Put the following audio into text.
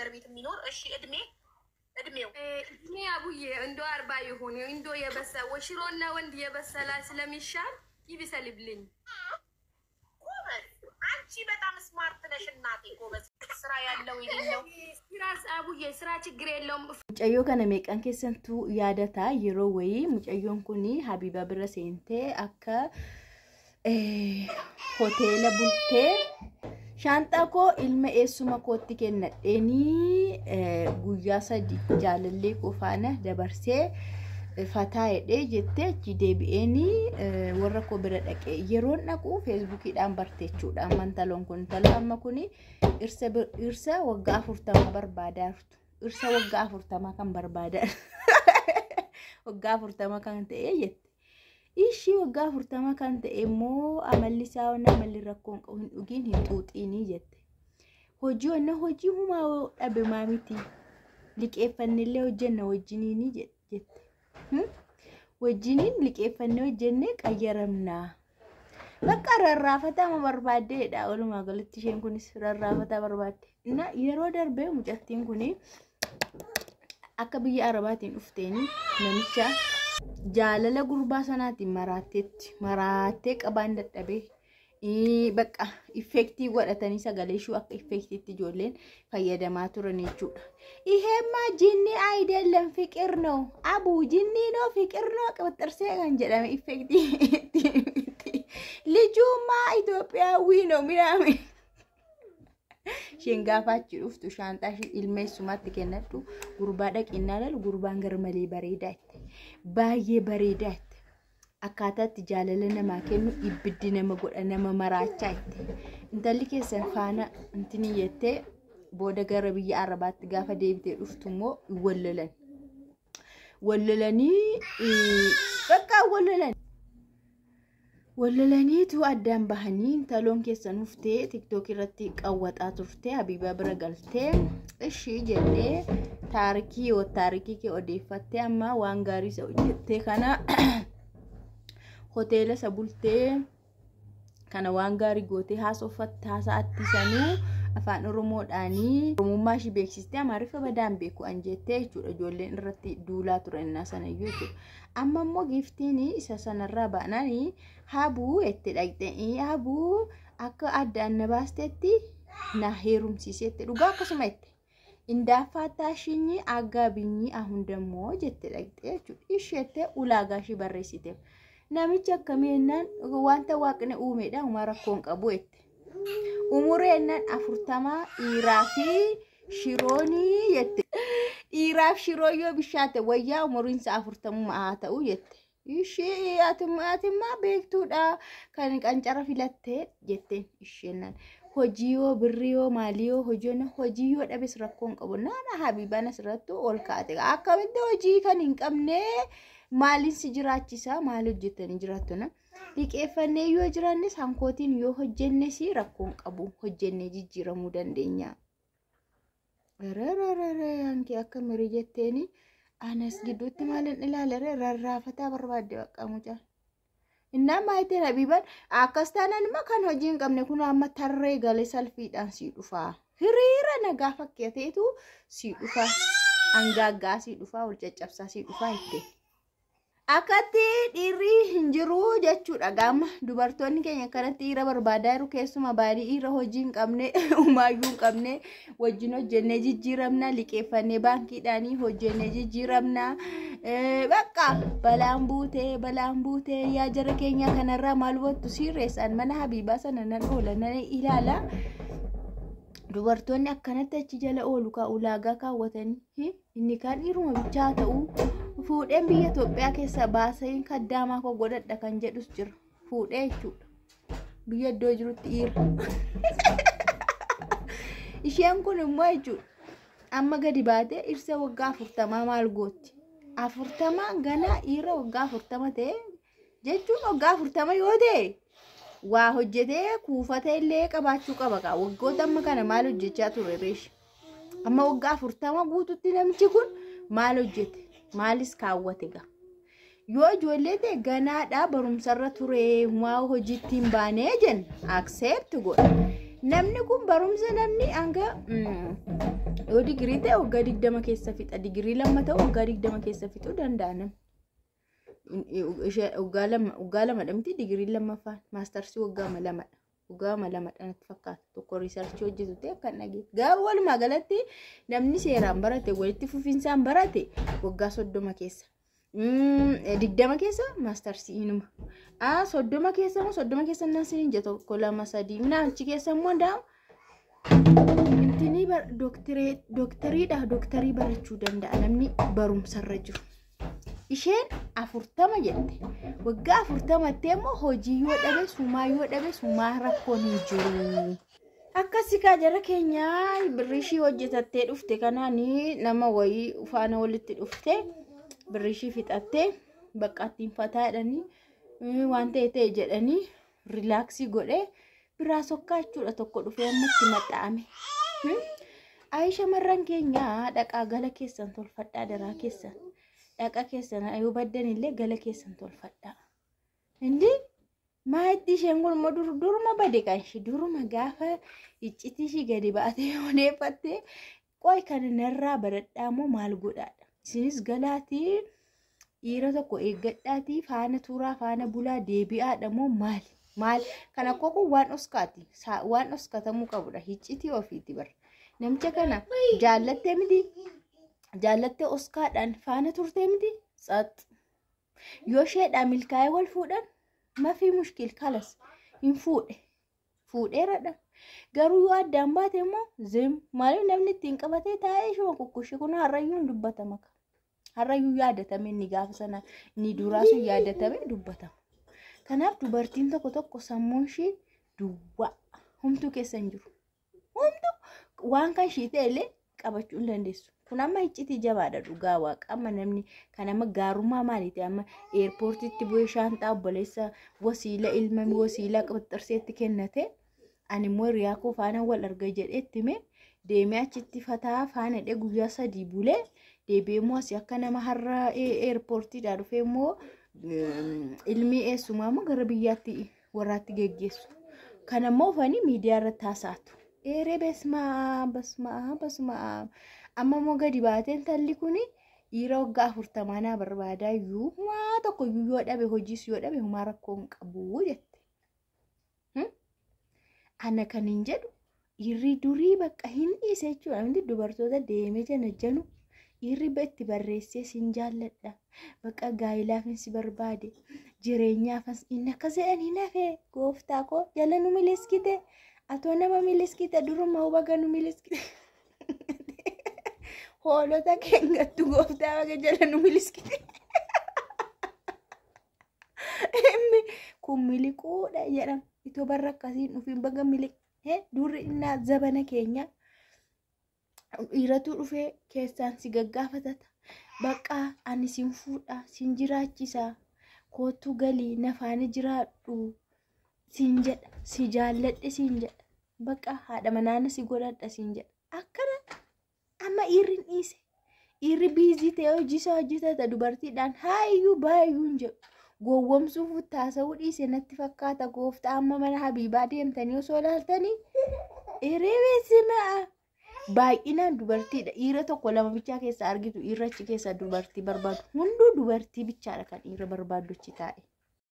አገር ቤት የሚኖር እሺ እድሜው እድሜ አቡዬ እንዶ 40 ይሁን እንዶ የበሰ ወሽሮና ወንድ የበሰላ ስለሚሻል ይብሰልብልኝ ጎበዝ አንቺ በጣም ስማርት ነሽ እናቴ ጎበዝ ስራ ያለው ይልለው ስራስ አቡዬ ስራ ችግር የለውም ሙጨዮ ከነ ሜቀን ከሰንቱ ያደታ ይሮ ወይ ሙጨዮን ኩኒ ሀቢባ ብረሴንቴ አካ ሆቴል ቡልቴ ሻንጣኮ ኢልመ ኤሱማ ኮቲ ከነዴኒ ጉያ ሰዲ ጃለሌ ቆፋነ ደበርሴ ፈታይዴ ጀቴ ጂዴቢኤኒ ወረኮ ብረደቀ የሮን ነቁ ፌስቡክ ዳን በርቴቹዳን ማንታሎን ኩን ተላማ ኩኒ እርሰ ወጋ አፍርተማ በርባዳርቱ እርሰ ወጋ አፍርተማ ካን በርባዳ ወጋ አፍርተማ ካን ተኤ የት ኢሺ ወጋ አፍርተማ ካን ተኤሞ አመልሳውና መልረኮን ቆን ኡጊን ሂጡጢኒ ጀቴ ሆጂውና ሆጂ ሁማው አበማሚቲ ሊቄፈንለ ወጀነ ወጅኒኒ ጀቴ ወጅኒን ሊቄፈነው ጀነ ቀየረምና በቃ ረራፈታ መበርባዴ ዳውሉ ማገለትሽን ኩንስ ረራፈታ በርባዴ እና የሮ ደርቤ ሙጨቲን ኩኒ አከብየ አረባቲን ኡፍቴኒ ነምቻ ጃለለ ጉርባ ሰናቲ መራቴ ቀባን ደደቤ በቃ ኢፌክቲቭ ወደተኒ ሰገለሹ አከ ኢፌክቲቭ ጆሌን ፈየደማ ቱረኒቹ ይሄማ ጂኒ አይደለም ፍቅር ነው አቡ ጂኒ ነው ፍቅር ነው ቀጥርሴ ጋንጀዳም ኢፌክቲቭ ልጁማ ኢትዮጵያዊ ነው ሚራሚ ሸንጋፋች ኡፍቱ ሻንጣሽ ኢልሜሱማት ከነዱ ጉርባ ደቂናል ጉርባን ገርመሊ በሬዳት ባዬ በሬዳት አካታት ጃለለነ ማከኑ ይብድነ መጎደነ መመራቻት እንተልከ ሰፋና እንትን የተ ቦደ ገረብይ አረባት ጋፈ ዴብቴ ኡፍቱሞ ወለለኒ በቃ ወለለኒቱ አዳም ባህኒ ተሎን ከሰን ኡፍቴ ቲክቶክ ረቲ ቀወጣ ቱርቴ ሀቢባ ብረገልቴ እሺ ጀኔ ታሪኪ ከኦዴፈቴ አማ ዋንጋሪ ሰው ጀቴ ካና hotel sabulte kana wangari gote hasofat hasaatti sanu afaan oromo dani oromummaa shi beeksiste amarifa badaan beeku anjette jechuudha ijoolleen irratti duulaa turanna sanayyuu jechuudha amma immoo giftini isa sanarraa baanani habuu itti dhaqxee habuu akka addaan nabaastetti na heerumsiisetti dhugaa akkasuma itti indaafaataashinyi aggaabinyi ahundammoo jette dhaqxee jechuudha isheette ulaagaa shi barreessite namicha kamiinnan wanta waaqne uumeedha umara koon qabu ette umureennan 40 iraafi shirooni yette iraaf shiroyo bishaate wayya umurinsa 40 maa ta'u yette ishi atimma beektuudha kan qancara filatte jette isheennan hojiyo birriyo maaliyo hojiyo dhabes rakkoon qabu nana habibana sirrattu ol kaate akkamitti hojii kan hin qabne maalin si jiraachisa maal hojjetani jiraatuna liqeeffannee yoo jiraannis hankootiin yoo hojjenne si rakkoon qabu hojjenne jijjiiramuu dandeenya anki akka miri jetteeni anas gidduutti maalin ilaalare rarraafataa barbaadde bakka mucaa inna maayite habiban akkastanan ma kan hojiin qabne kun amma tarree galee salfiidhaan si dhufa hiriira nagaa fakkeeteetu si dhufa angaggaa si dhufa ol caccabsaa si dhufa itti akati diri hinjiru jechuudha gama dubartoonni keenya kanatti ira barbaadaaru keessuma baadii ira hojiin qabne umaayuun qabne wajjin hojjenne jijjiiramna liqeeffannee baankiidhaanii hojjenne jijjiiramna bakka balaan buute yaa jara keenya kanarraa maal wattu sireessan mana habibaa sana nan oolan ilaala dubartoonni akkanatti achi jala oolu ka ulaagaa kaawwatanii inni kan iruma bichaa ta'u fuudheen biyya Itoophiyaa keessa baaseen kaddaamaa koo godhadha kan jedhus jira fuudhee jechuudha biyya iddoo jirutti iira isheen kun immoo jechuudha amma gadi baatee irsa waggaa 40 maal gootti 40 gana iira waggaa 40 ta'e jechuun waggaa 40 yoo ta'e waa hojjetee kuufatee illee qabaachuu qaba ka waggoota amma kana maal hojjechaa ture reesh amma waggaa 40 guututti namichi kun maal hojjete maalis kaawwate ga yoo ijoollee ta'e ganaadha barumsarra ture maa hojittiin baanee jen accept godha namni kun barumsa namni hanga yoo digirii ta'e waggaa 20 keessa fixa digirii lama ta'u waggaa 20 keessa fixuu danda'a namni. Waggaa lama dhamti digirii lammaffaan maastarsii waggaa lamadha. Waggaa lamadha natti fakkaata. Tokko riisarchii hojjetu ta'e kan dhageessu. Garuu walumaa galatti namni seeraan barate walitti fufinsaan barate waggaa 30 keessa. 20 keessa maastarsii inuma. 30 keessa nansi ninja tokko 2 3 naachi keessa immoo daa'u. Intini dooktarii barachuu danda'a namni barumsarra jiru. Isheen 40 jette. Waggaa 40 immoo hojii yoo dhabe sumaa rakkoon hin jiru. Akkasii jara keenyaa birrishii hojjetattee dhufte kanaanii nama wayii ufaana walitti dhufte birrishii fixattee bakka ittiin fataadhanii waan ta'e jedhanii rilaaksii godhee biraa sokkaachuudha tokko dhufee ammatti maxxaame. Aisha marran keenyaa dhaqaa gala keessan tolfadhaa daraa keessan. Dhaqa keessan ayuu baddan illee gala keessan tolfadhaa. Indi maatii isheen kun duruma bade kanshi duruma gaafa iccitii ishii gadi baatee odeeffattee qoy kan narraa baradhaa moo maal godhaadha. Isinis galaatii dhiira tokko eeggadhaatii faana tuuraa faana bulaa deebi'aadha moo maal kana koko waan oskaati waan oskatamuu qabudha iccitii ofiiti bar. Namicha kana jaallattee miti. Jaallattee oskaadhaan faana turtee miti tsat yoo sheedhaa milkaa'ee wal fuudhan mafii mushkil kalas hin fuudheeradha garuu yoo addaan baate immoo zim maaliif namni ittiin qabatee taa'ee shuma kukkushi kun harrayyuun dubbatama harrayyuu yaadatame inni gaafa sana inni duraasu yaadatame dubbatama kanaaf dubartiin tokko sammuun ishii duwwaa humtuu keessa hin jiru humtuu waan kan ishii ta'e illee qabachuu hin dandeessu. Kun amma iccitii jabaadha dhugaa waaqa amma namni kan amma gaarummaa maaliiti amma eerpoortiitti bu'ee shaanxaa obboleessa wasiila ilmami wasiila qaxxarseetti kennate ani immoo hiriyaa koo faana wal arga jedheetti mee deemee achitti fataa faana dhee guyyaa 3 bulee deebi'ee immoo asii akka nama har'a eerpoortiidhaa dhufee immoo ilmi eessumaa immoo gara biyyaatti warraatti geggeessu. Kan ammoo ufanii miidiyaa irratti haasaatu. Eeree basmaa amma moo gadi baateen talli kuni dhiira waggaa 40 naa barbaadaa iyyuu waa tokko iyyuu yoo dhabe hojiis yoo dhabe humaa rakkoo hin qabu jette. Ana kan hin jedhu dhiirri durii bakka hin dhiise jechuudha. Wanti dubartoota deemee janajjanu dhiirri itti barreessee sin jaalladha. Bakka gaayilaaf si barbaade jireenyaafas inni akka jedhanii nafee gooftaa koo jala nu miliskite atoo nama miliskite duruma hubaga nu miliskite. Hoolota keengattu gooftaa baga jala nu miliskite. Kun miliquudha jedhama. Itoo barra akkasiin dhufin baga durri innaa zabana keenya dhiiratu dhufee keessaan si gaggaafatata. Bakka ani sin fuudha sin jiraachisa kootu galii nafaani jiraadhu sin jedha si jaalladhe sin jedha bakka haadha manaana si godhadha sin jedha. Akkana amma dhiirri dhiise dhiirri biizii ta'ee hojiisaa hojjetata dubartiidhaan haayyuu baay'uu hin jedhu. Gowwomsuuf taasisuu dhiise natti fakkaata gooftaa amma mana Habiibaa deemtanii osoo ilaaltanii ereebeesimaa baay'inaan dubartiidha. Dhiira tokko 2 bichaa keessa argitu dhiirri achi keessa dubartii barbaadu hunduu dubartii bichaadha kan dhiira barbaadu achi taa'e.